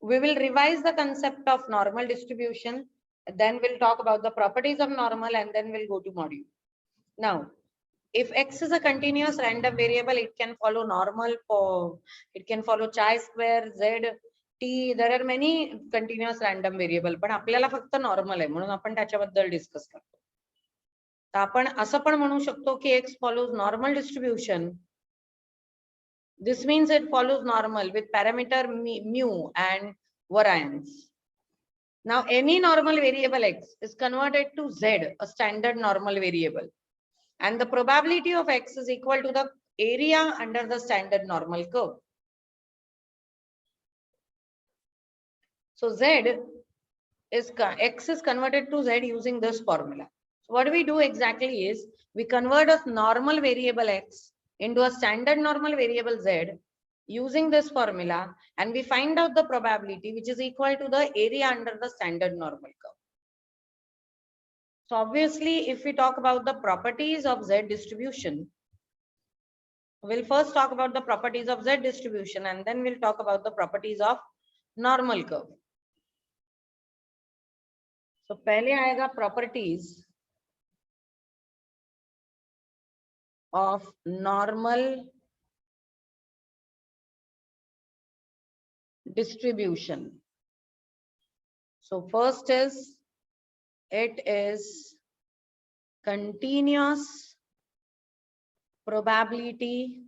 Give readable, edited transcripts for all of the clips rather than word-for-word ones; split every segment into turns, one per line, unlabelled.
We will revise the concept of normal distribution. Then we'll talk about the properties of normal, and then we'll go to module. Now, if X is a continuous random variable, it can follow normal for, it can follow chi square, Z, T. There are many continuous random variable, पण आपल्याला फक्त normal आहे म्हणून आपण त्याच्याबद्दल discuss करतो. तर आपण असं पण म्हणू शकतो की X follows normal distribution. This means it follows normal with parameter mu and variance. Now, any normal variable X is converted to Z, a standard normal variable. And the probability of X is equal to the area under the standard normal curve. So X is converted to Z using this formula. So what we do exactly is we convert a normal variable X into a standard normal variable Z using this formula, and we find out the probability which is equal to the area under the standard normal curve. So obviously, if we talk about the properties of Z distribution, we'll first talk about the properties of Z distribution, and then we'll talk about the properties of normal curve. So पहले आएगा properties of normal distribution. So first is, it is continuous probability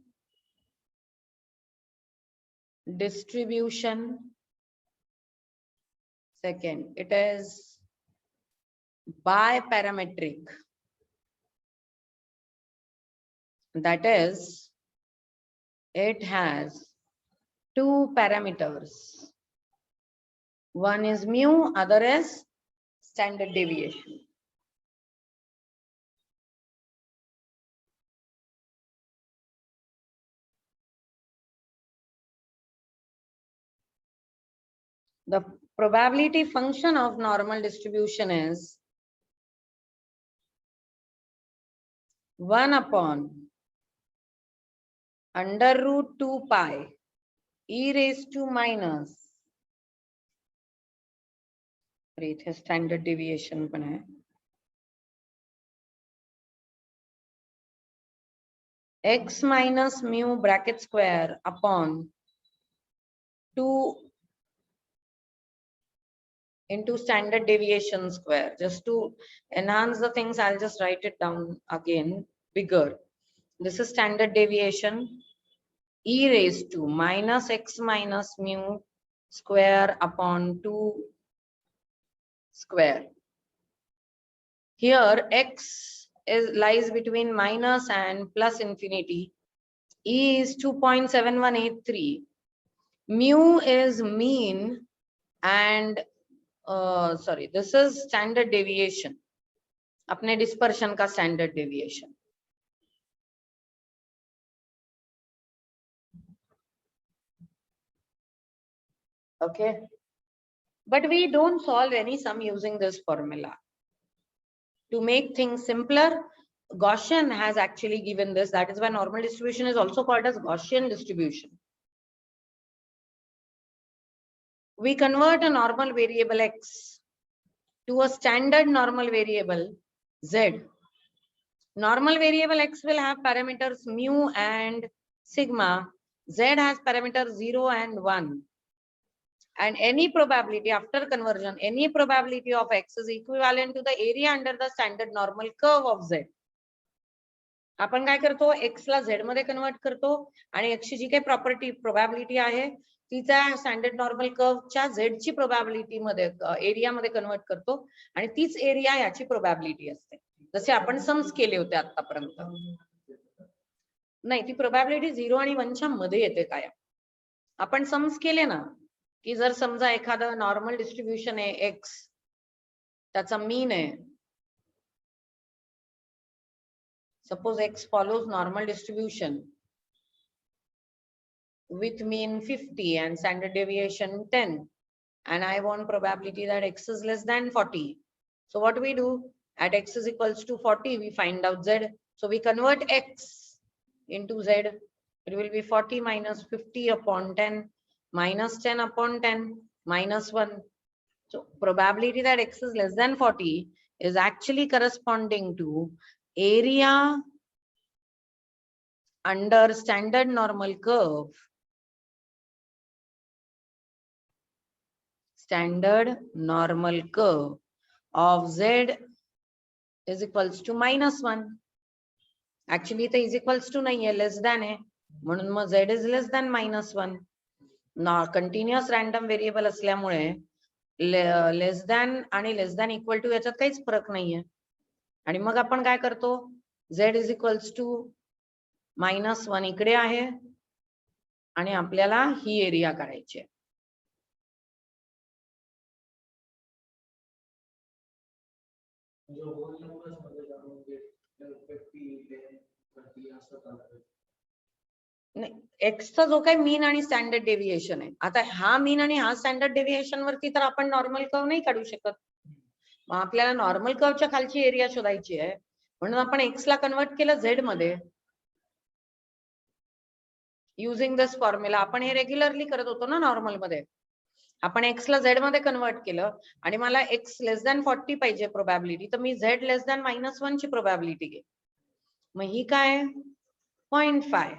distribution. Second, it is biparametric. That is, it has two parameters. One is mu, other is standard deviation. The probability function of normal distribution is 1 upon under root 2 pi e raised to minus, इथे standard deviation पण है, x minus mu bracket square upon 2 into standard deviation square. Just to enhance the things, I'll just write it down again bigger. This is standard deviation, e raised to minus x minus mu square upon 2 square. Here x lies between minus and plus infinity. E is 2.7183. Mu is mean, and sorry, this is standard deviation. अपने dispersion का standard deviation. Okay. But we don't solve any sum using this formula. To make things simpler, Gaussian has actually given this. That is why normal distribution is also called as Gaussian distribution. We convert a normal variable X to a standard normal variable Z. Normal variable X will have parameters mu and sigma. Z has parameters 0 and 1. And any probability after conversion, any probability of X is equivalent to the area under the standard normal curve of Z. आपण काय करतो, X ला Z मध्ये convert करतो आणि X ची जी काही property probability आहे तिचा स्टँडर्ड नॉर्मल कर्वच्या Z ची प्रोबॅबिलिटी मध्ये एरिया मध्ये कन्वर्ट करतो आणि तीच एरिया याची प्रोबॅबिलिटी असते. जसे आपण सम्स केले होते आतापर्यंत. नाही, ती प्रोबॅबिलिटी 0 आणि 1 च्या मध्ये येते काय. आपण सम्स केले ना की जर समजा एखादा नॉर्मल डिस्ट्रीब्यूशन आहे X, त्याचा मीन आहे, suppose X follows normal distribution with mean 50 and standard deviation 10, and I want probability that X is less than 40. So what we do, at X is equals to 40, we find out Z. So we convert X into Z. It will be 40 minus 50 upon 10 minus 10 upon 10. -1. So probability that x is less than 40 is actually corresponding to area under standard normal curve. Standard normal curve of z is equals to -1. Actually it is equals to nahiye, less than hai. म्हणून मग z is less than -1. Continuous random variable असल्यामुळे less than आणि less than equal to याच्यात काहीच फरक नाहीये. आणि मग आपण काय करतो, z इज इक्वल्स टू -1 इकडे आहे आणि आपल्याला ही एरिया काढायची आहे. एक्सचा जो काही मीन आणि स्टँडर्ड डेव्हिएशन आहे, आता हा मीन आणि हा स्टँडर्ड डेव्हिएशन वरती तर आपण नॉर्मल कर्व नाही काढू शकत. मग आपल्याला नॉर्मल कर्वच्या खालची एरिया शोधायची आहे, म्हणून आपण एक्स ला कन्वर्ट केलं झेड मध्ये युजिंग दिस फॉर्म्युला. आपण हे रेग्युलरली करत होतो ना नॉर्मल मध्ये. आपण एक्स ला झेड मध्ये कन्वर्ट केलं आणि मला एक्स लेस दॅन 40 पाहिजे प्रोबॅबिलिटी, तर मी झेड लेस दॅन -1 ची प्रोबॅबिलिटी घे. मग ही काय 0.5,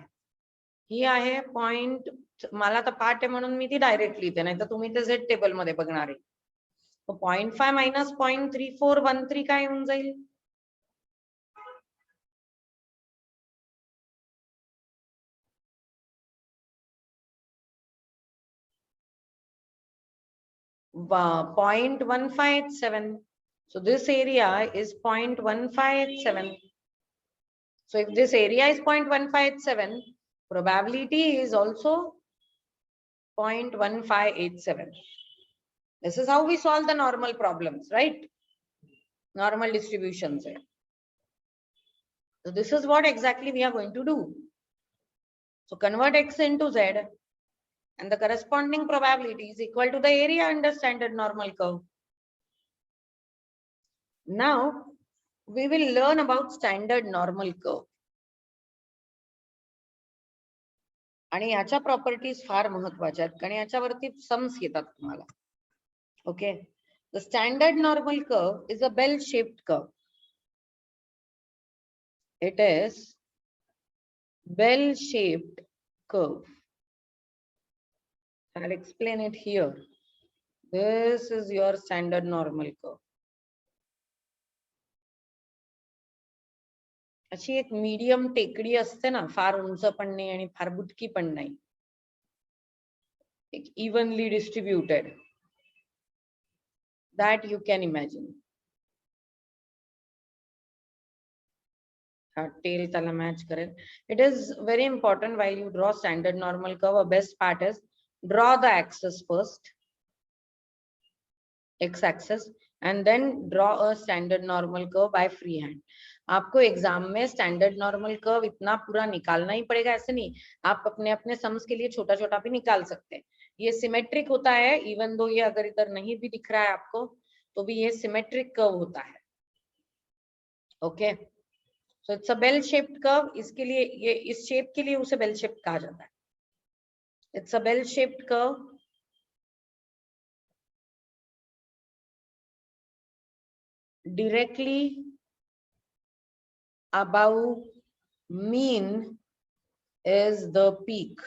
ही आहे पॉइंट. मला तर पाठ आहे म्हणून मी ती डायरेक्ट लिहिते, नाही तर तुम्ही ते झेड टेबल मध्ये बघणार आहे. 0.5 मायनस 0.3413 काय होऊन जाईल, .1587. So this area is 0.1587. So if this area is 0.1587, probability is also 0.1587. This is how we solve the normal problems, right? Normal distributions. So this is what exactly we are going to do. So convert x into z, and the corresponding probability is equal to the area under standard normal curve. Now we will learn about standard normal curve. आणि याच्या properties फार महत्वाच्या आहेत, कारण याच्यावरती sums येतात तुम्हाला. Okay, the standard normal curve is a bell shaped curve. It is bell shaped curve. I'll explain it here. This is your standard normal curve. अशी एक मीडियम टेकडी असते ना, फार उंच पण नाही आणि फार बुटकी पण नाही, एक evenly distributed, that you can imagine. Tail त्याला match करेल. It is very important while you draw standard normal curve. A best part is draw the axis first, x axis, and then draw a standard normal curve by freehand. आपको exam में standard normal curve इतना पूरा निकालना ही पड़ेगा ऐसे नहीं, आप अपने अपने सम्स के लिए छोटा छोटा भी निकाल सकते हैं. ये सिमेट्रिक होता है, इवन दो ये अगर इधर नहीं भी दिख रहा है आपको तो भी ये सिमेट्रिक कर्व होता है. Okay, so it's a bell shaped curve. इसके लिए ये इस शेप के लिए उसे बेल शेप्ड कहा जाता है. It's a bell shaped curve. Directly above mean is the peak.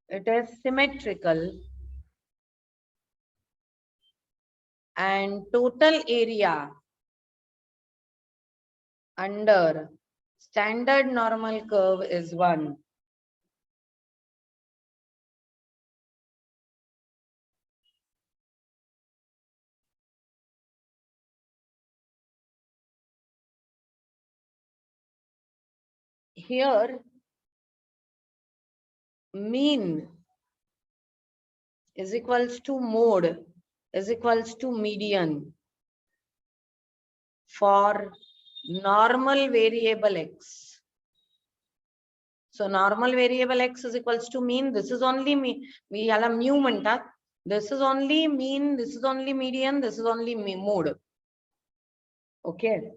It is symmetrical and total area under standard normal curve is 1. Here mean is equals to mode is equals to median for normal variable x. So normal variable x is equals to mean. This is only mean. We hala mu म्हणतात. This is only mean. This is only median. This is only mode. Okay.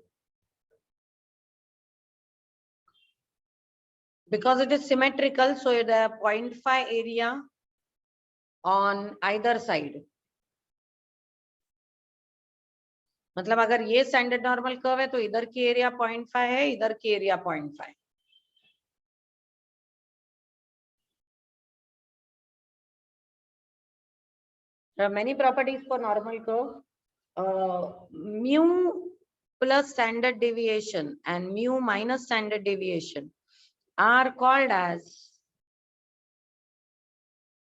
because it is symmetrical, so the 0.5 area on either side. मतलब अगर ये standard normal curve है तो इधर की area 0.5 है, इधर की area 0.5. There are many properties for normal curve. Mu plus standard deviation and mu minus standard deviation are called as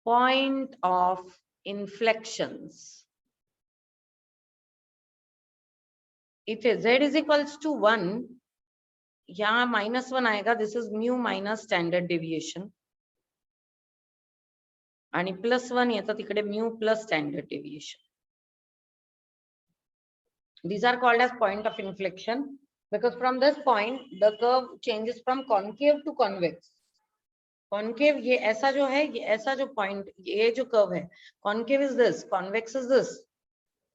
point of inflections. If z is equals to 1, यहाँ -1 आएगा. This is mu minus standard deviation. आणि +1 येतं तिकडे mu plus standard deviation. These are called as point of inflection because from this point the curve changes from concave to convex. Concave ये ऐसा जो है, ये ऐसा जो point, ये जो curve है, concave is this, convex is this.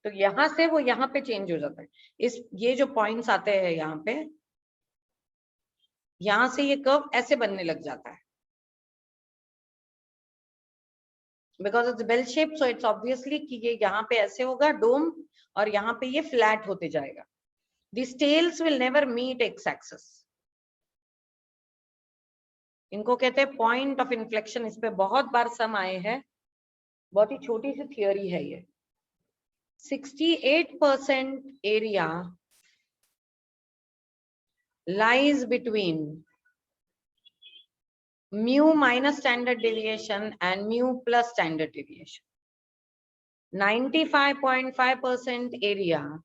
तो यहाँ से वो यहाँ पे change हो जाता है. इस ये जो points आते हैं यहाँ पे, यहाँ से ये curve ऐसे बनने लग जाता है. Because it's bell shaped, so it's obviously कि ये यहाँ पे ऐसे होगा dome और यहाँ पे ये flat होते जाएगा. These tails will never meet x-axis. इनको कहते हैं point of inflection. इस पे बहुत बार सम आए हैं. बहुत ही छोटी सी थियोरी है ये. 68% area lies between mu minus standard deviation and mu plus standard deviation. 95.5% area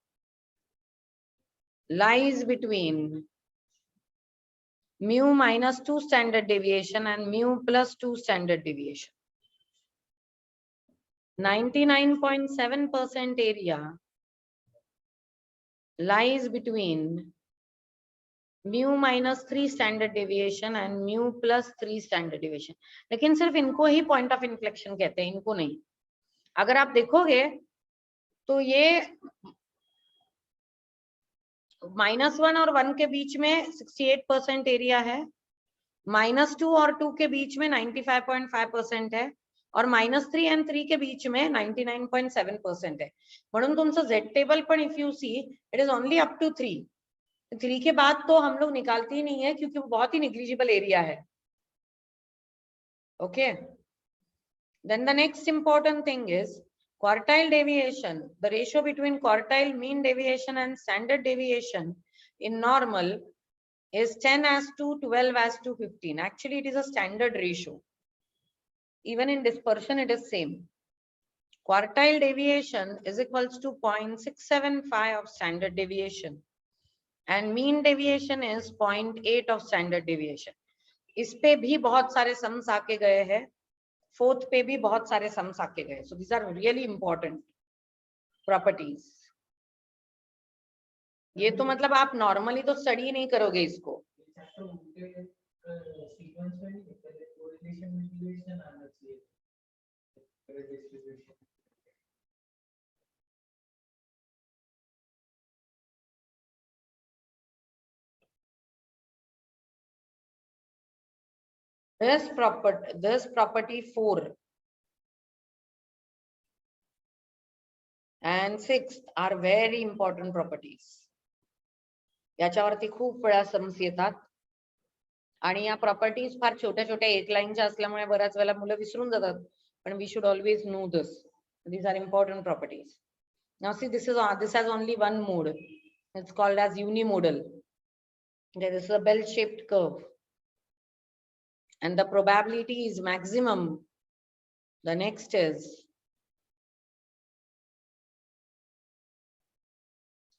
lies between mu minus 2 standard deviation and mu plus 2 standard deviation. 99.7% area lies between mu minus 3 standard deviation and mu plus 3 standard deviation. लेकिन सिर्फ इनको ही point of inflection कहते हैं, इनको नहीं. अगर आप देखोगे तो ये -1 और 1 के बीच में 68% एरिया है, -2 और 2 के बीच में 95.5% है, और -3 and 3 के बीच में 99.7% है. म्हणून तुमचं Z टेबल पण if you see it is only up to 3. 3 के बाद तो हम लोग निकालते ही नहीं है क्योंकि वो बहुत ही नेग्लिजिबल एरिया है. Okay. Then the next important thing is quartile deviation. The ratio between quartile mean deviation and standard deviation in normal is 10:12:15. Actually, it is a standard ratio. Even in dispersion, it is same. Quartile deviation is equals to 0.675 of standard deviation, and mean deviation is 0.8 of standard deviation. इस पे भी बहुत सारे sums आके गए हैं. Fourth पे भी बहुत सारे सम्स आके गए. So these are really important properties. ये तो मतलब आप नॉर्मली तो स्टडी नहीं करोगे इसको. This property 4 and 6 are very important properties. याच्यावरती खूप वेळा सम्स येतात आणि या प्रॉपर्टीज फार छोट्या छोट्या एक लाईनच्या असल्यामुळे बऱ्याच वेळेला मुलं विसरून जातात. पण we should always know this. These are important properties. Now see, this has only one mode. It's called as unimodal. Okay, this is a bell-shaped curve. And the probability is maximum. The next is,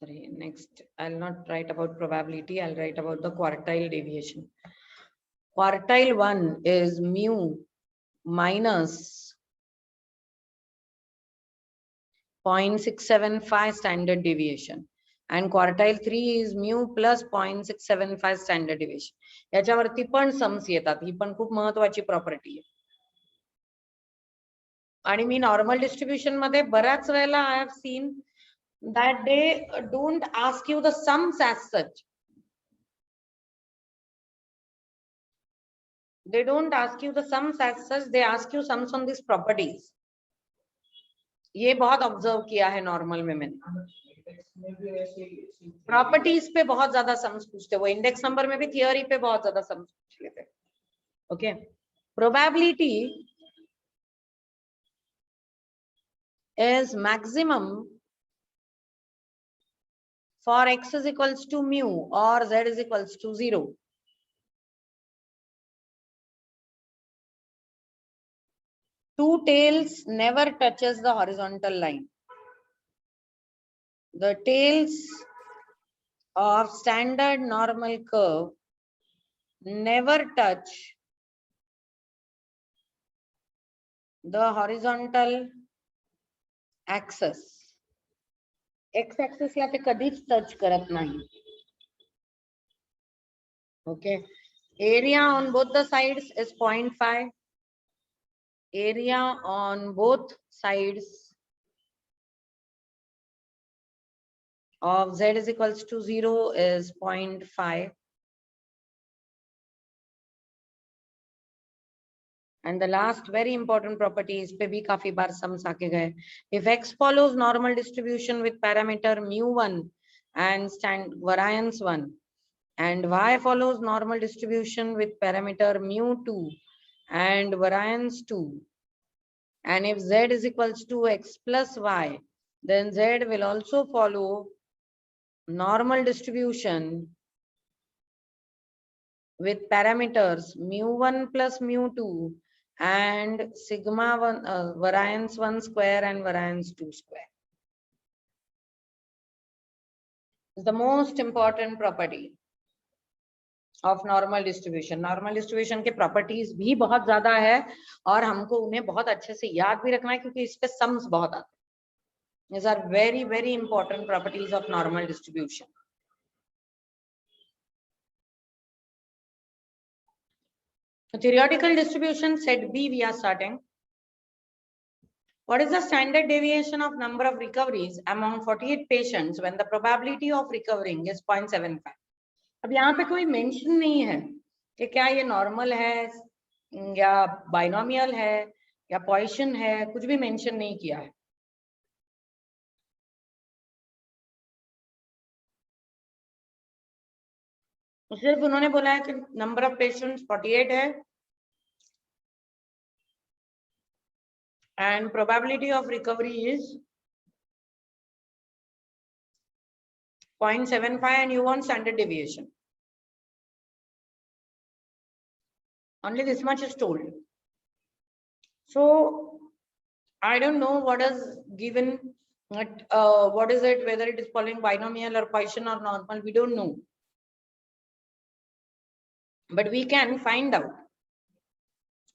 next I'll not write about probability, I'll write about the quartile deviation. Quartile 1 is mu minus 0.675 standard deviation, and quartile 3 is mu plus 0.675 standard deviation. याच्यावरती पण sums येतात. ही पण खूप महत्त्वाची property आहे. आणि मी normal distribution मध्ये बऱ्याच वेळेला I have seen that they don't ask you the sums as such. they don't ask you the sums as such, they ask you sums on these properties. ये बहुत ऑब्जर्व किया है normal में मैंने, properties पे बहुत ज्यादा सम्स पूछते, वो इंडेक्स नंबर में भी थियोरी पे बहुत ज्यादा सम्स पूछ लेते। Okay, probability is maximum for x is equals to mu or z is equals to 0. Two tails never touches the horizontal line. The tails of standard normal curve never touch the horizontal axis. X axis ला ते कधीच touch करत नाही. Okay, area on both the sides is 0.5. Area on both sides of z is equals to 0 is 0.5. And the last very important property is पे भी काफी बार sums आके गए. If x follows normal distribution with parameter mu1 and stand variance 1, and y follows normal distribution with parameter mu2 and variance 2, and if z is equals to x plus y, then z will also follow normal distribution with parameters mu1 plus mu2 and sigma 1 variance 1 square and variance 2 square. The most important property of normal distribution. Normal distribution के properties भी बहुत ज्यादा है और हमको उन्हें बहुत अच्छे से याद भी रखना है क्योंकि इस पे sums बहुत आते हैं. These are very very important properties of normal distribution. Theoretical distribution set B we are starting. What is the standard deviation of number of recoveries among 48 patients when the probability of recovering is 0.75? अब यहाँ पे कोई mention नहीं है कि क्या ये normal है या बाइनोमियल है या पॉइसन है, कुछ भी मेंशन नहीं किया है. सिर्फ उन्होंने बोला है कि नंबर ऑफ पेशेंट्स 48 है and probability of recovery is 0.75 and you want standard deviation. Only this much is told. So I don't know what is given, what is it, whether it is following binomial or Poisson or normal, we don't know. But we can find out.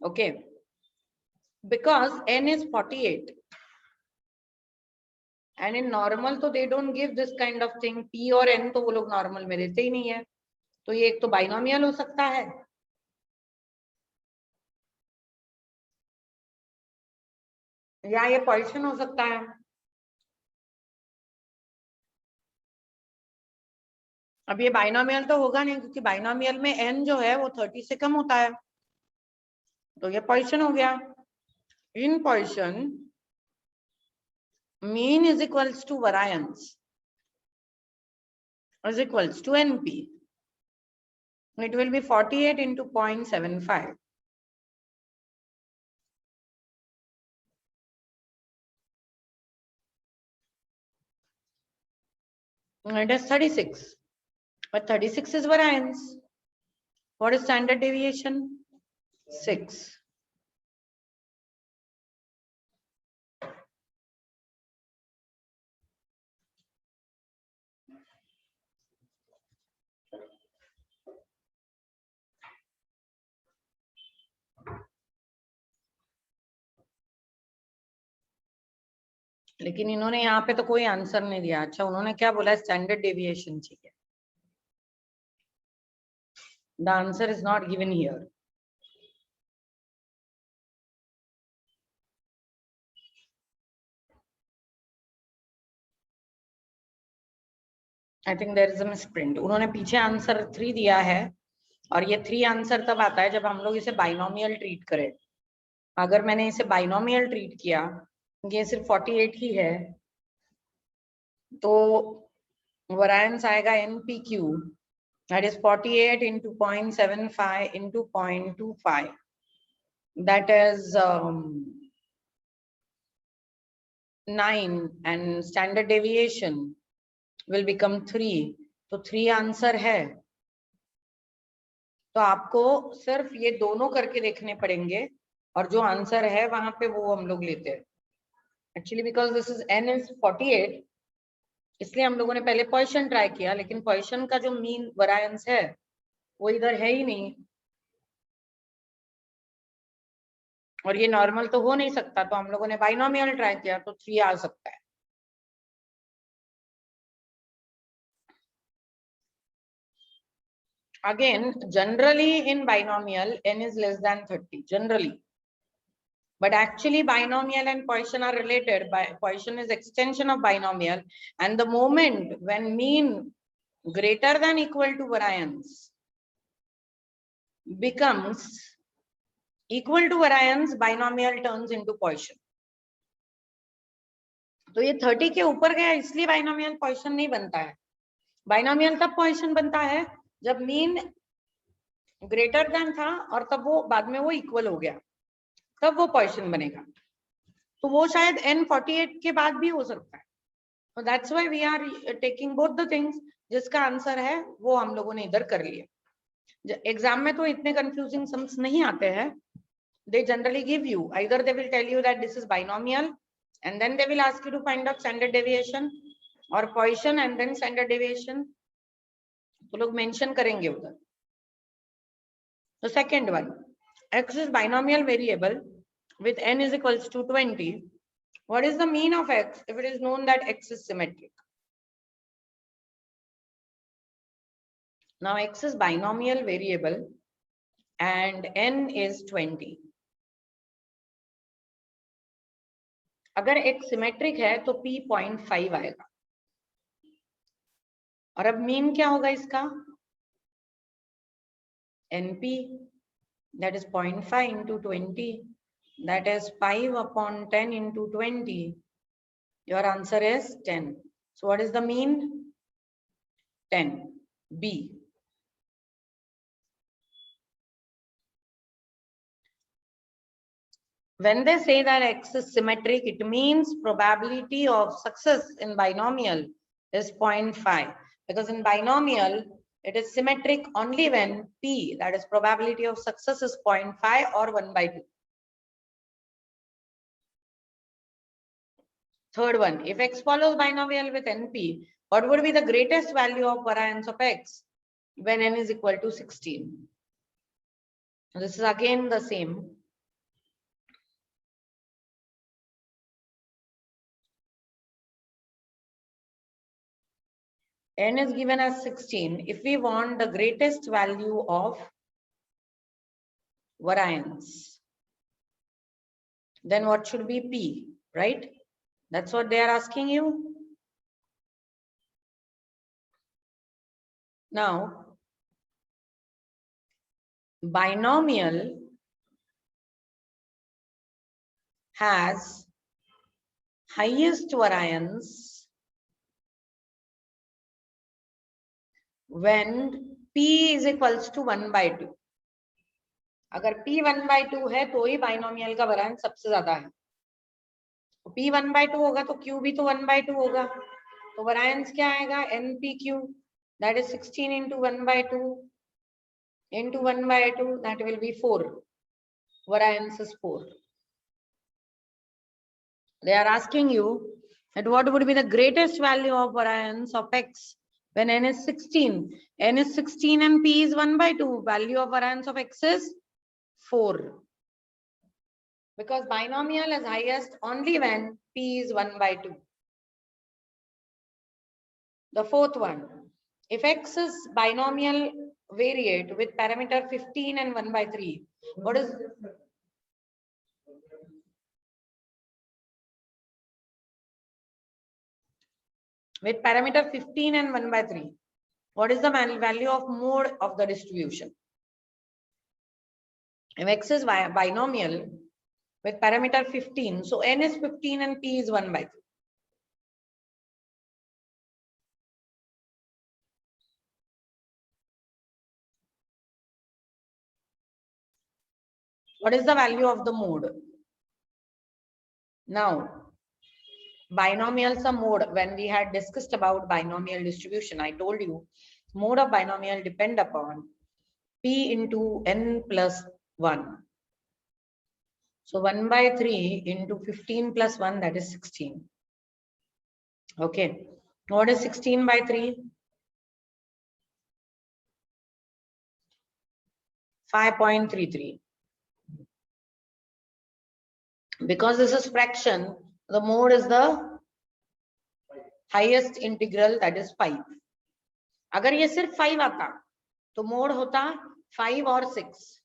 Okay. Because n is 48. And in normal तो they don't give this kind of thing. P और n तो वो लोग normal में देते ही नहीं है. तो ये एक तो binomial हो सकता है या ये Poisson हो सकता है. अब ये बाइनोमियल तो होगा नहीं क्योंकि बाइनोमियल में n जो है वो 30 से कम होता है, तो ये Poisson हो गया. In Poisson, mean is equals to variance is equals to NP. It will be 48 into 0.75. It is 36. But 36 is variance. What is standard deviation? 6. लेकिन इन्होंने यहाँ पे तो कोई आंसर नहीं दिया. अच्छा, उन्होंने क्या बोला? स्टैंडर्ड डेविएशन चाहिए. The answer is not given here. I think there is a misprint. उन्होंने पीछे आंसर 3 दिया है और ये 3 आंसर तब आता है जब हम लोग इसे बाइनोमियल ट्रीट करें। अगर मैंने इसे बाइनोमियल ट्रीट किया, ये सिर्फ 48 ही है, तो वरायंस आएगा NPQ, that is 48 into 0.75 into 0.25, that is 9, and standard deviation will become 3, तो 3 आंसर है। तो आपको सिर्फ ये दोनों करके देखने पड़ेंगे और जो आंसर है वहां पे वो हम लोग लेते हैं। Actually because this is n is 48, इसलिए हम लोगों ने पहले पोजीशन ट्राई किया, लेकिन पोजीशन का जो मीन वरायंस है वो इधर है ही नहीं, और ये नॉर्मल तो हो नहीं सकता, तो हम लोगों ने बाइनोमियल ट्राई किया, तो 3 आ सकता है। Again, generally in binomial, n is less than 30, generally. But actually binomial and Poisson are related. Poisson is extension of binomial, and the moment when mean greater than equal to variance becomes equal to variance, binomial turns into Poisson. तो ये 30 के ऊपर गया इसलिए binomial Poisson नहीं बनता है। Binomial तब Poisson बनता है जब मीन ग्रेटर देन था और तब वो बाद में वो इक्वल हो गया, तब वो Poisson बनेगा। तो वो शायद n48 के बाद भी हो सकता है। So that's why we are taking both the things. जिसका आंसर है वो हम लोगों ने इधर कर लिया। एग्जाम में तो इतने कंफ्यूजिंग सम्स नहीं आते हैं। They generally give you, either they will tell you that this is binomial and then they will ask you to find out standard deviation, or Poisson and then standard deviation, तो लोग mention करेंगे उधर। The second one, x is binomial variable with n is equals to 20. What is the mean of x if it is known that x is symmetric? Now x is binomial variable and n is 20. अगर x symmetric है तो p 0.5 आएगा, और अब mean क्या होगा इसका? np, that is 0.5 into 20, that is 5 upon 10 into 20. Your answer is 10. So what is the mean? 10. B. When they say that x is symmetric, it means probability of success in binomial is 0.5, because in binomial it is symmetric only when p, that is probability of success, is 0.5 or 1/2. Third one, if x follows binomial with np, what would be the greatest value of variance of x when n is equal to 16? This is again the same. N is given as 16. If we want the greatest value of variance, then what should be P, right? That's what they are asking you. Now, binomial has highest variance when P is equals to 1/2. अगर P 1/2 है तो ही binomial का variance सबसे ज्यादा है। तो P 1/2 होगा तो Q भी तो 1/2 होगा, तो वैरिएंस क्या आएगा? NPQ, that is 16 into 1/2 into 1/2, that will be 4. Variance is 4. They are asking you that what would be the greatest value of variance of x when n is 16. N is 16 and p is 1/2. Value of variance of x is 4. Because binomial is highest only when p is 1/2. The fourth one, if x is binomial variate with parameter 15 and 1/3, what is with parameter 15 and 1/3, what is the value of mode of the distribution? If X is binomial with parameter 15, so N is 15 and P is 1/3. What is the value of the mode? Now, binomials are mode. When we had discussed about binomial distribution, I told you mode of binomial depend upon P into N plus 1. So 1/3 into 15 plus 1, that is 16. Okay. What is 16/3? 5.33. Because this is fraction, the mode is the highest integral, that is 5. अगर ये सिर्फ 5 आता तो mode होता 5 और 6.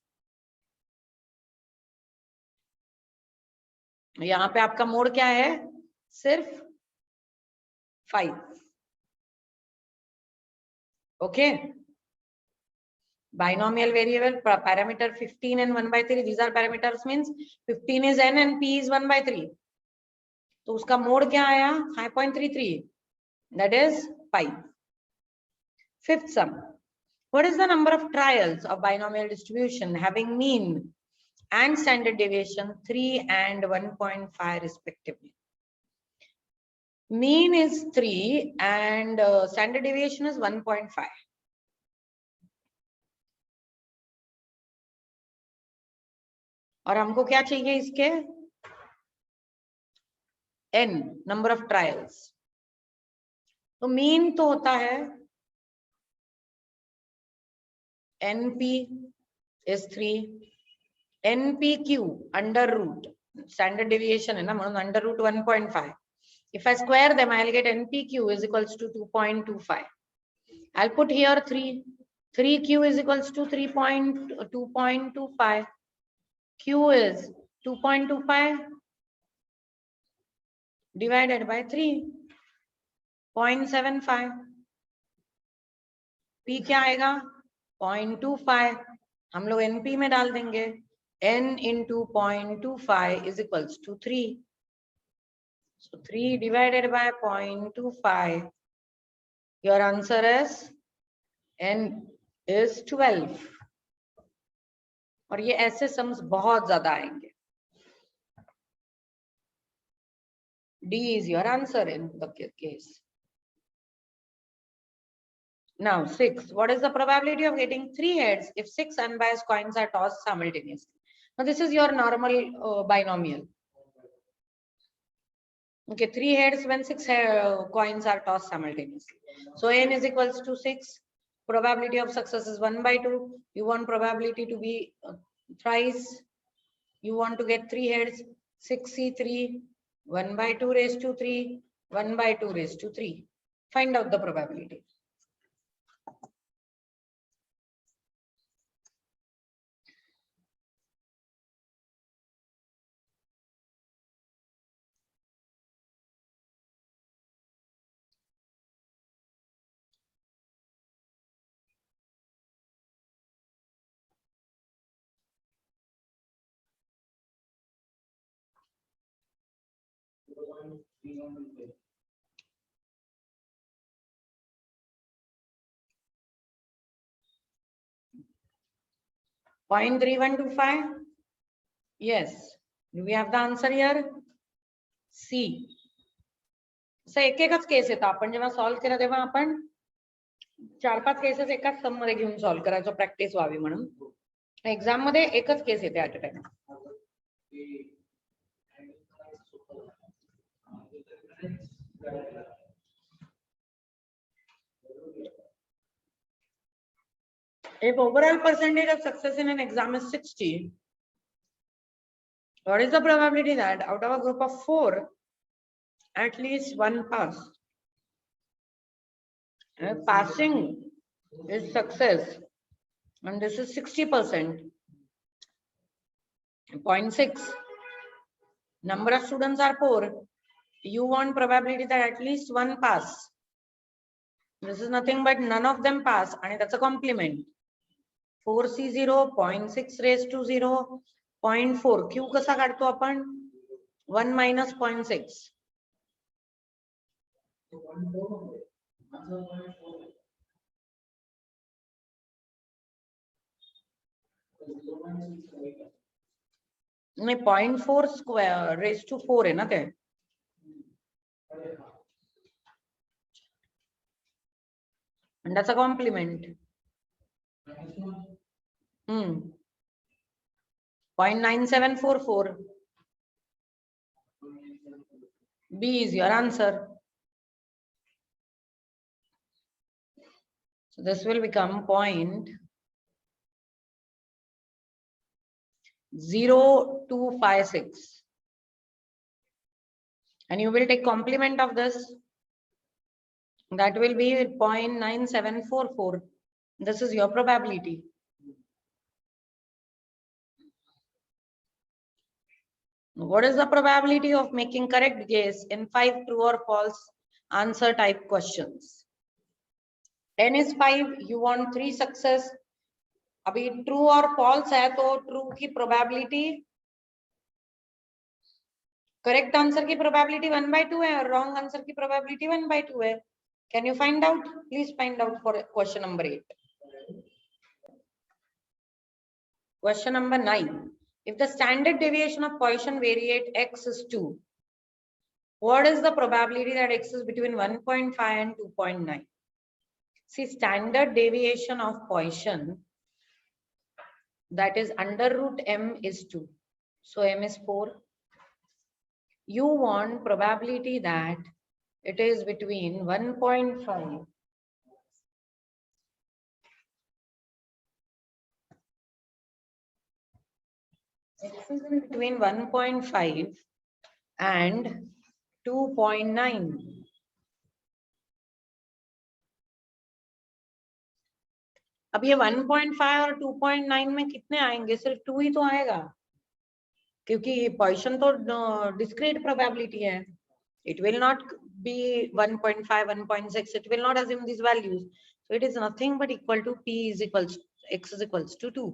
यहाँ पे आपका मोड क्या है? सिर्फ 5. Okay. Binomial variable parameter 15 and 1/3. These are parameters, means 15 is N and P is 1/3. तो उसका मोड क्या आया? 5.33. That is 5. Fifth sum. What is the number of trials of binomial distribution having mean and standard deviation 3 and 1.5 respectively? Mean is 3 and standard deviation is 1.5. और हमको क्या चाहिए इसके? N number of trials. तो mean तो होता है NP is 3, NPQ under root, standard deviation है ना, म्हणून under root 1.5. If I square them, I'll get NPQ is equals to 2.25. I'll put here 3. 3Q is equals to 2.25. Q is 2.25 divided by 3.75. P क्या आएगा? 0.25. हम लोग NP में डाल देंगे. N into 0.25 is equals to 3. So 3 divided by 0.25. Your answer is N is 12. और ये ऐसे सम्स बहुत ज्यादा आएंगे. D is your answer in the case. Now 6. What is the probability of getting 3 heads if 6 unbiased coins are tossed simultaneously? Now this is your normal binomial. Okay, 3 heads when 6 coins are tossed simultaneously. So N is equals to 6. Probability of success is 1/2. You want probability to be thrice. You want to get 3 heads. 6C3. 1/2 raised to 3. 1/2 raised to 3. Find out the probability. Point 3125. Yes. Do we have the answer here? C. असं एक-एकच case येतो. आपण जेव्हा solve केलं तेव्हा आपण 4-5 cases एकाच सम मध्ये घेऊन सॉल्व्ह करायचो, प्रॅक्टिस व्हावी म्हणून. एक्झाम मध्ये एकच केस येते at a time. If overall percentage of success in an exam is 60, what is the probability that out of a group of 4, at least one pass? Passing is success, and this is 60%. 0.6. Number of students are 4. You want probability that at least one pass. This is nothing but none of them pass, and that's a complement. 4C0 0.6 raised to 0 0.4 Q कसा काढतो आपण 1 minus 0.6 नहीं 0.4 square raise to 4 है ना ते 0.9744 B is your answer. So this will become 0.0256 and you will take complement of this. That will be 0.9744. This is your probability. What is the probability of making correct guess in 5 true or false answer type questions? 10 is 5. You want 3 success. अभी true और false है तो true की probability correct answer की probability 1/2 है और wrong answer की probability 1/2 है. Can you find out? Please find out for question number 8. Question number 9. If the standard deviation of Poisson variate x is 2, what is the probability that x is between 1.5 and 2.9? See, standard deviation of Poisson, that is under root m is 2. So m is 4. You want probability that it is between 1.5 x is in between 1.5 and 2.9. अब ये 1.5 और 2.9 में कितने आएंगे? सिर्फ 2 ही तो आएगा क्योंकि Poisson तो discrete probability है. It will not be 1.5, 1.6. It will not assume these values. So it is nothing but equal to p is equals x is equals to 2.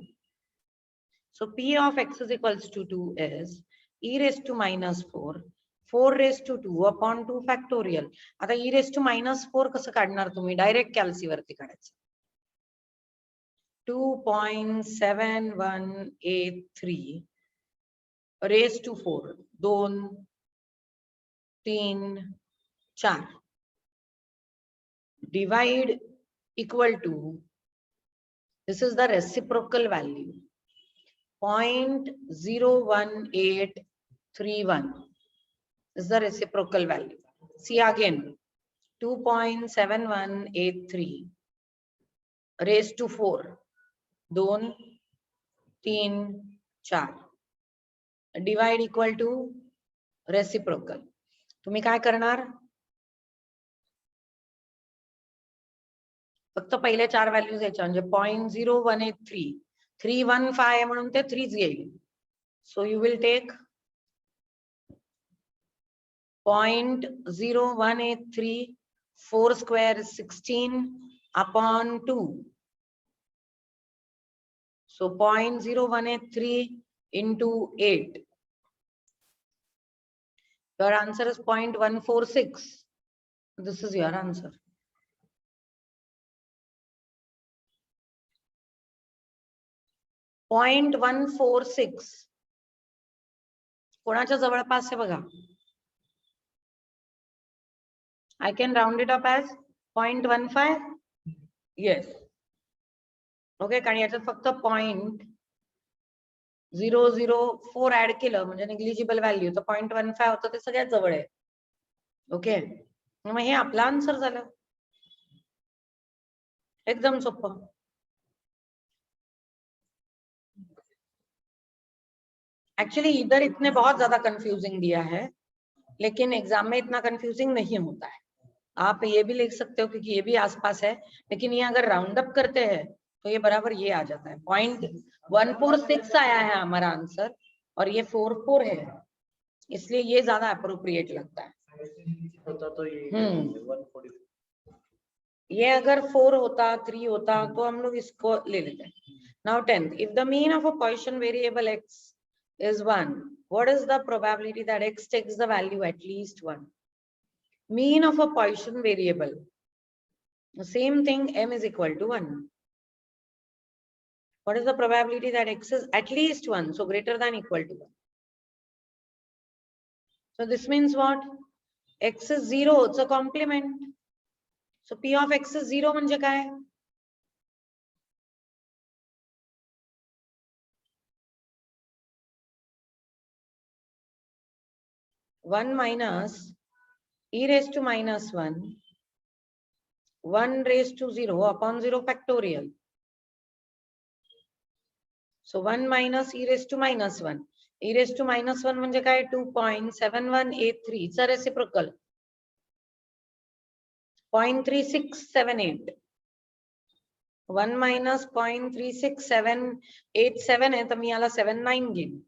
So p of x is equals to 2 is e raised to minus 4, 4 raised to 2 upon 2 factorial. आता e raised to minus 4 कसं काढणार तुम्ही? Direct कॅल्सी वरती काढायचं. 2.7183 raised to 4, 2, 3, 4 divide equal to, this is the reciprocal value, 0.01831 is the reciprocal value. See again, 2.7183 raised to 4, 2, 3, 4 divide equal to reciprocal. तुम्ही काय करणार? फक्त पहिले 4 व्हॅल्यूज याच्या म्हणजे 0.0183 315 म्हणून ते 3 येईल. So you will take 0.0183 4 square is 16 upon 2. So 0.0183 into 8. Your answer is 0.146. This is your answer. .146 कोणाच्या जवळपास आहे बघा. I can round it up as 0.15. Yes. Okay, कारण याच्यात फक्त 0.004 ऍड केलं म्हणजे नेग्लिजिबल व्हॅल्यू तर 0.15 होतं ते सगळ्यात जवळ आहे. ओके, मग हे आपला आन्सर झालं. एकदम सोपं. एक्चुअली इधर इतने बहुत ज्यादा कंफ्यूजिंग दिया है लेकिन एग्जाम में इतना कंफ्यूजिंग नहीं होता है. आप ये भी लिख सकते हो क्योंकि ये भी आसपास है, लेकिन ये अगर राउंड अप करते हैं तो ये बराबर ये आ जाता है. 0.146 आया है हमारा आंसर और ये 44 है, इसलिए ये ज्यादा अप्रोप्रिएट लगता है. तो ये अगर 4 होता 3 होता तो हम लोग इसको ले लेते हैं. Now 10th, if the mean of a Poisson variable x is 1, what is the probability that x takes the value at least 1? Mean of a Poisson variable. The same thing, m is equal to 1. What is the probability that x is at least 1? So greater than equal to 1. So this means what? X is 0, it's a complement. So P of x is 0 म्हणजे काय? One minus e raised to minus 1, 1 raised to 0 upon 0 factorial. So 1 minus e raised to minus 1. E raised to minus 1 म्हणजे काय? 2.7183 चा reciprocal. 0.3678. 1 minus 0.36787 आहे तर मी याला 79 घेईन.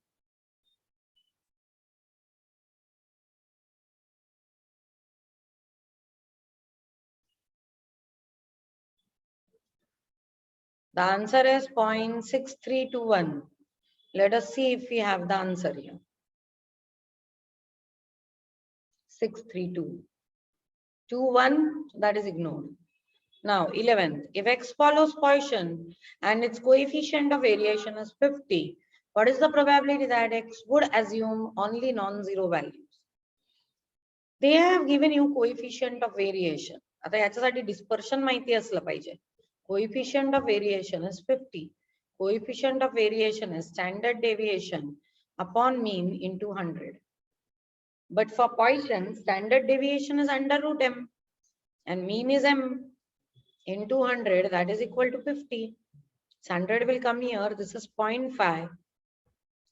The answer is 0.6321. Let us see if we have the answer here. 632. 21, that is ignored. Now 11th, if x follows Poisson and its coefficient of variation is 50, what is the probability that x would assume only non-zero values? They have given you coefficient of variation. आता याच्यासाठी dispersion माहिती असलं पाहिजे. Coefficient of variation is 50. Coefficient of variation is standard deviation upon mean into 100. But for Poisson, standard deviation is under root m and mean is m into 100, that is equal to 50. 100 will come here, this is 0.5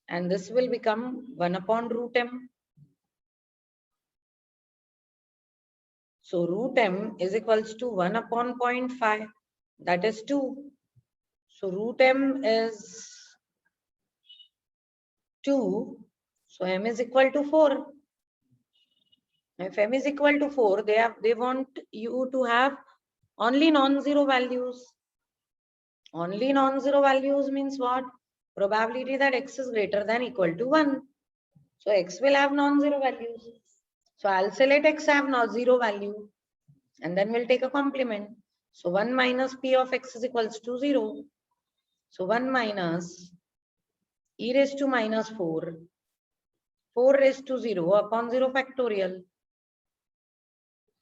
and this will become 1 upon root m. So root m is equals to 1 upon 0.5, that is 2. So root m is 2, so m is equal to 4. If m is equal to 4, they want you to have only non-zero values. Only non-zero values means what? Probability that x is greater than equal to 1. So x will have non-zero values. So I'll say let x have zero value and then we'll take a complement. So 1 minus p of x is equals to 0. So 1 minus e raised to minus 4, 4 raised to 0 upon 0 factorial.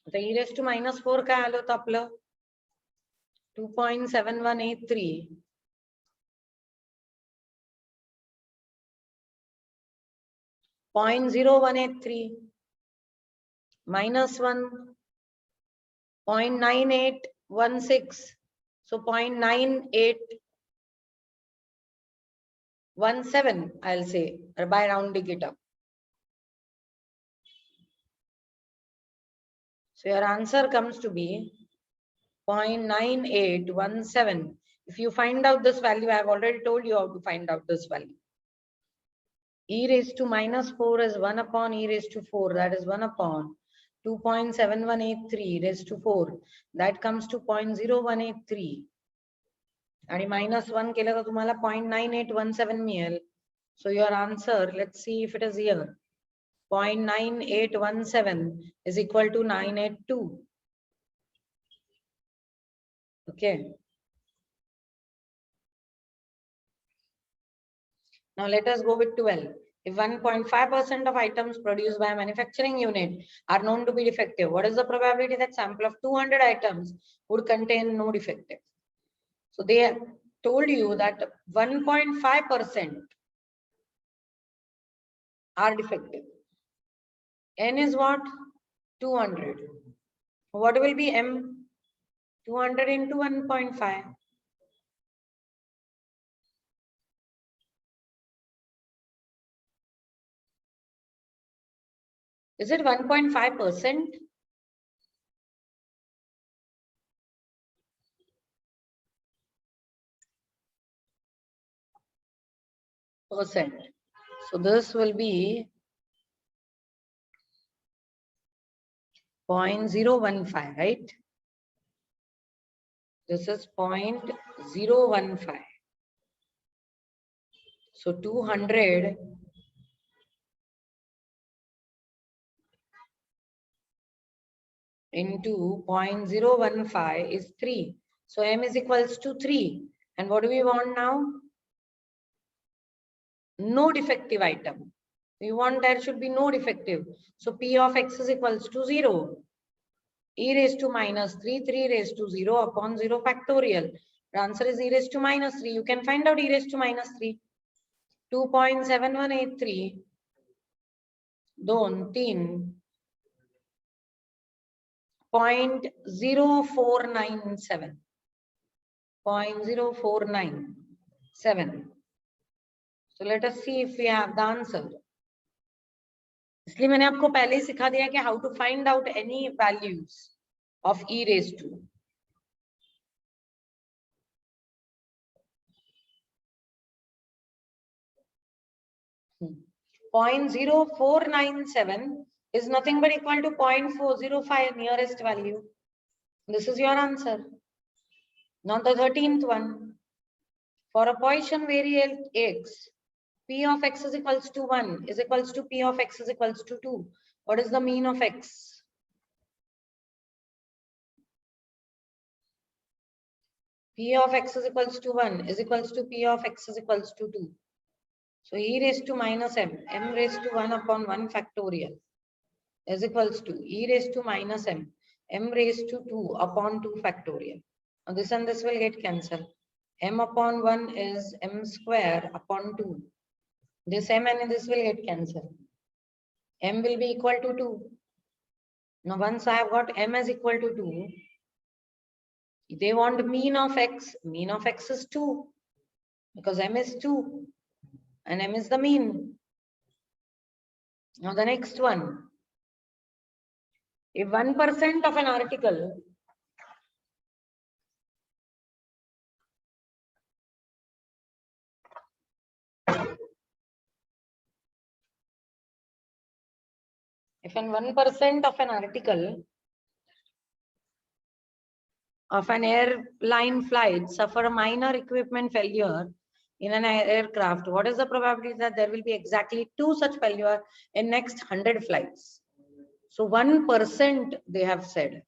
The e raised to minus 4 काय आलं होतं आपलं? 2.7183. .0183 minus 1 0.9816, so 0.9817 I'll say by rounding it up. So your answer comes to be 0.9817. If you find out this value, I have already told you how to find out this value. E raised to minus 4 is 1 upon e raised to 4, that is 1 upon 2.7183 raised to 4, that comes to 0.0183. And minus 1 केलं तर तुम्हाला 0.9817 मिळेल. So your answer, let's see if it is here. 0.9817 is equal to 982. Okay. Now let us go with 12. If 1.5% of items produced by a manufacturing unit are known to be defective, what is the probability that sample of 200 items would contain no defective? So they have told you that 1.5% are defective. N is what? 200. What will be M? 200 into 1.5. Is it 1.5%? So this will be 0.015, right? This is 0.015. So 200 into 0.015 is 3. So m is equals to 3. And what do we want now? No defective item. We want there should be no defective. So p of x is equals to 0. E raised to minus 3, 3 raised to 0 upon 0 factorial. The answer is e raised to minus 3. You can find out e raised to minus 3. 2.7183 2 3 0.0497 0.0497. So let us see if we have the answer. इसलिए मैंने आपको पहले ही सिखा दिया कि how to find out any values of e raised to. Hmm. 0.0497 is nothing but equal to 0.405 nearest value. This is your answer. Now the 13th one. For a Poisson variable x, p of x is equals to 1 is equals to p of x is equals to 2. What is the mean of x? P of x is equals to 1 is equals to p of x is equals to 2. So e raised to minus m raised to 1 upon 1 factorial is equals to e raised to minus m raised to 2 upon 2 factorial. Now this and this will get cancelled. M upon 1 is m square upon 2. This m and this will get cancelled. M will be equal to 2. Now once I have got m as equal to 2, they want mean of x. Mean of x is 2 because m is 2 and m is the mean. Now the next one. If 1% of an article if 1% of an article of an airline flight suffer a minor equipment failure in an aircraft, what is the probability that there will be exactly 2 such failure in next 100 flights? So 1% they have said.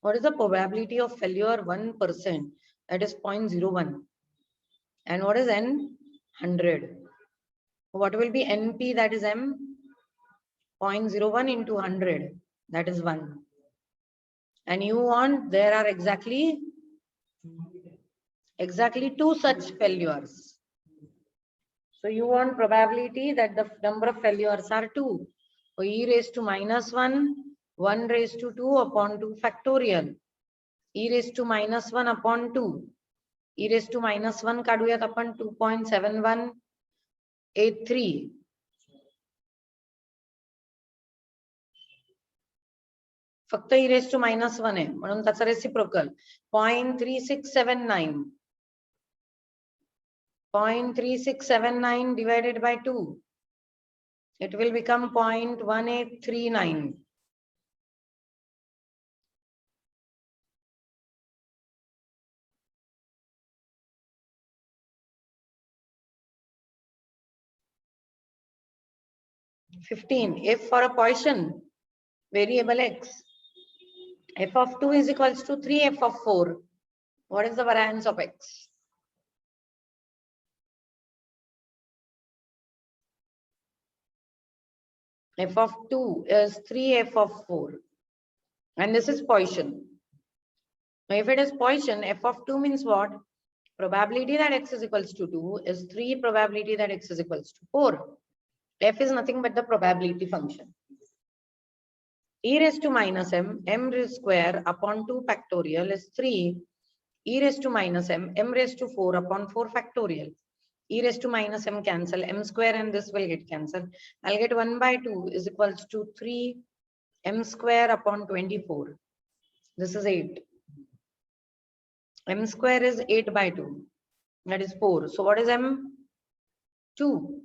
What is the probability of failure? 1%. That is 0.01. And what is n? 100. What will be np? That is m. 0.01 into 100. That is 1. And you want there are exactly 2 such failures. So you want probability that the number of failures are 2. So e raised to minus 1, 1 raised to 2 upon 2 factorial. E raised to minus 1 upon 2. E raised to minus 1 काढूयात आपण 2.7183. फक्त e raised to minus 1 आहे म्हणून त्याचा reciprocal 0.3679. 0.3679 divided by 2. It will become 0.1839. If for a Poisson variable x, f of 2 is equals to 3f of 4, what is the variance of x? F of 2 is 3f of 4. And this is Poisson. Now, if it is Poisson, f of 2 means what? Probability that x is equals to 2 is 3 probability that x is equals to 4. F is nothing but the probability function. E raised to minus m raised square upon 2 factorial is 3. E raised to minus m raised to 4 upon 4 factorial. E raised to minus m cancel, m square and this will get cancelled. I'll get 1 by 2 is equals to 3 m square upon 24. This is 8. M square is 8 by 2. That is 4. So what is m? 2.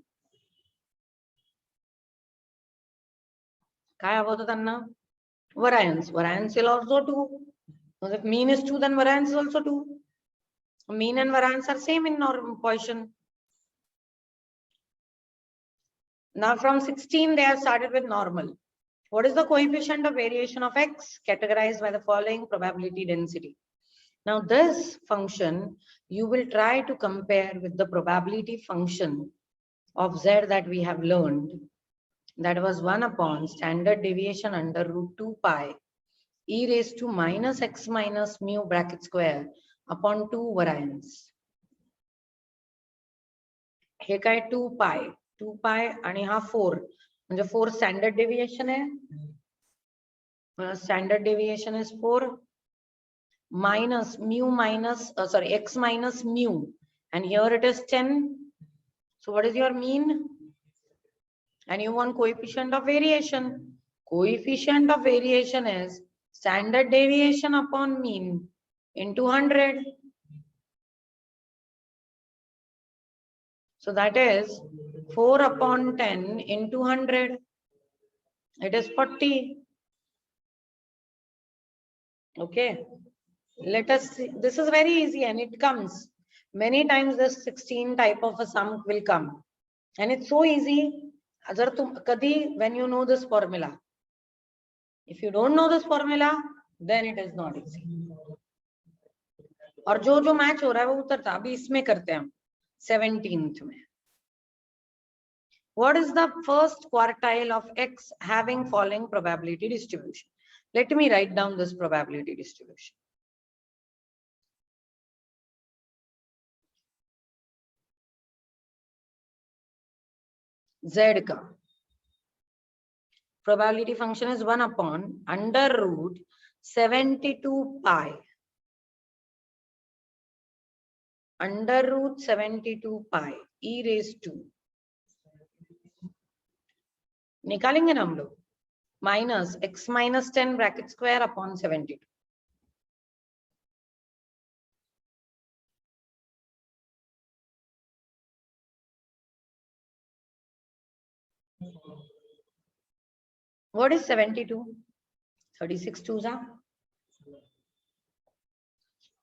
काय हवं होतं त्यांना? Variance. Variance is also 2. So if mean is 2, then variance is also 2. Mean and variance are same in normal position. Now from 16, they have started with normal. What is the coefficient of variation of x? Categorized by the following probability density. Now this function, you will try to compare with the probability function of z that we have learned. That was 1 upon standard deviation under root 2 pi e raised to minus x minus mu bracket square upon 2 variance. हे काय 2 pi आणि हा 4 म्हणजे 4 standard deviation आहे. Standard deviation is 4 minus mu minus x minus mu, and here it is 10. So what is your mean? And you want coefficient of variation. Coefficient of variation is standard deviation upon mean into 100. So that is 4 upon 10 into 100. It is 40. Okay. Let us see. This is very easy and it comes. Many times this 16 type of a sum will come. And it's so easy. When you know this formula. If you don't know this formula, then it is not easy. और जो match हो रहा है वो उतरता अभी इसमें करते हैं हम 17th में. What is the first quartile of x having following probability distribution? Let me write down this probability distribution. Z का probability function is 1 upon under root 72 pi. Under root 72 pi e raised to निकालेंगे ना हम लोग minus x minus 10 bracket square upon 72. What is 72? 36 twos are.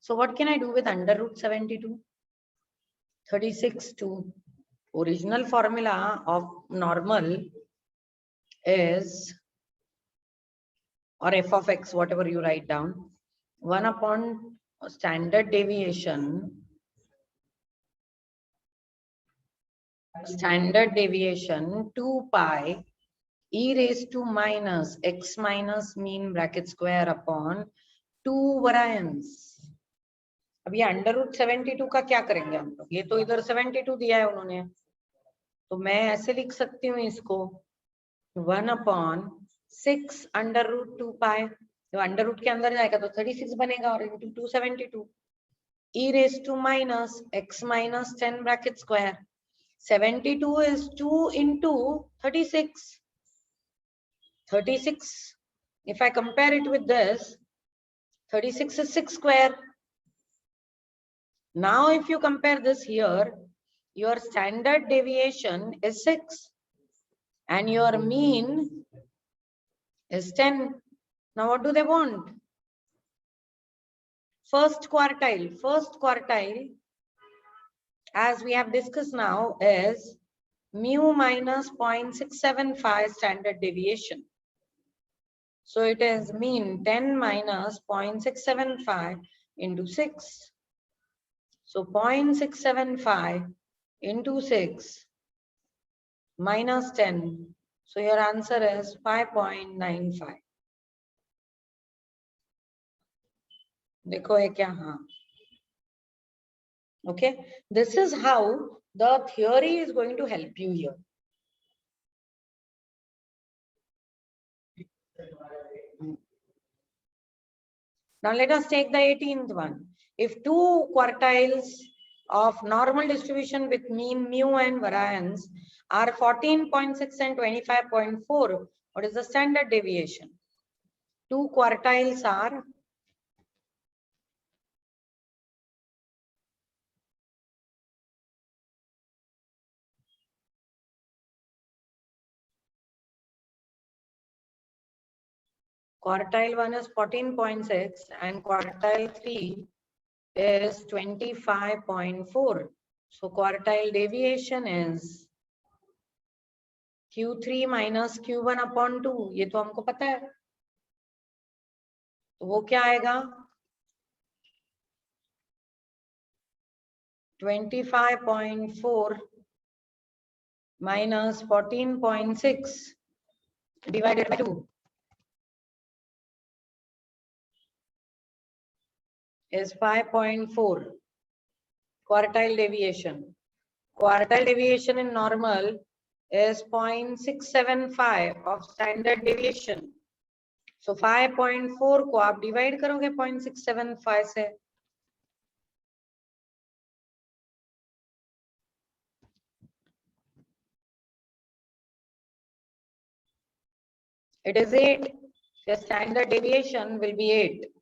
So what can I do with under root 72? 36 to original formula of normal is, or f of x, whatever you write down, 1 upon standard deviation 2 pi e raised to minus x minus mean bracket square upon 2 variance. अब ये under root 72 का क्या करेंगे हम लोग? ये तो इधर 72 दिया है उन्होंने, तो मैं ऐसे लिख सकती हूँ इसको 1 upon 6 अंडर रूट 2 पाई. जो अंडर रूट के अंदर जाएगा तो 36 बनेगा और into 272 e raised to minus x minus 10 bracket square. 72 is 2 into 36. 36. If I compare it with this, 36 is 6 square. Now, if you compare this here, your standard deviation is 6 and your mean is 10. Now, what do they want? First quartile. First quartile, as we have discussed now, is mu minus 0.675 standard deviation. So it is mean 10 minus 0.675 into 6. So 0.675 into 6 minus 10. So your answer is 5.95. देखो ये क्या? हाँ. Okay. This is how the theory is going to help you here. Now let us take the 18th one. If two quartiles of normal distribution with mean, mu and variance are 14.6 and 25.4, what is the standard deviation? Two quartiles are quartile 1 is 14.6 and quartile 3 is 25.4. So quartile deviation is Q3 minus Q1 upon 2. ये तो हमको पता है, तो वो क्या आएगा? 25.4 minus 14.6 divided by 2 is 5.4. Quartile deviation. Quartile deviation in normal is 0.675 of standard deviation. So 5.4 को आप divide करोगे 0.675 से. It is 8. The standard deviation will be 8.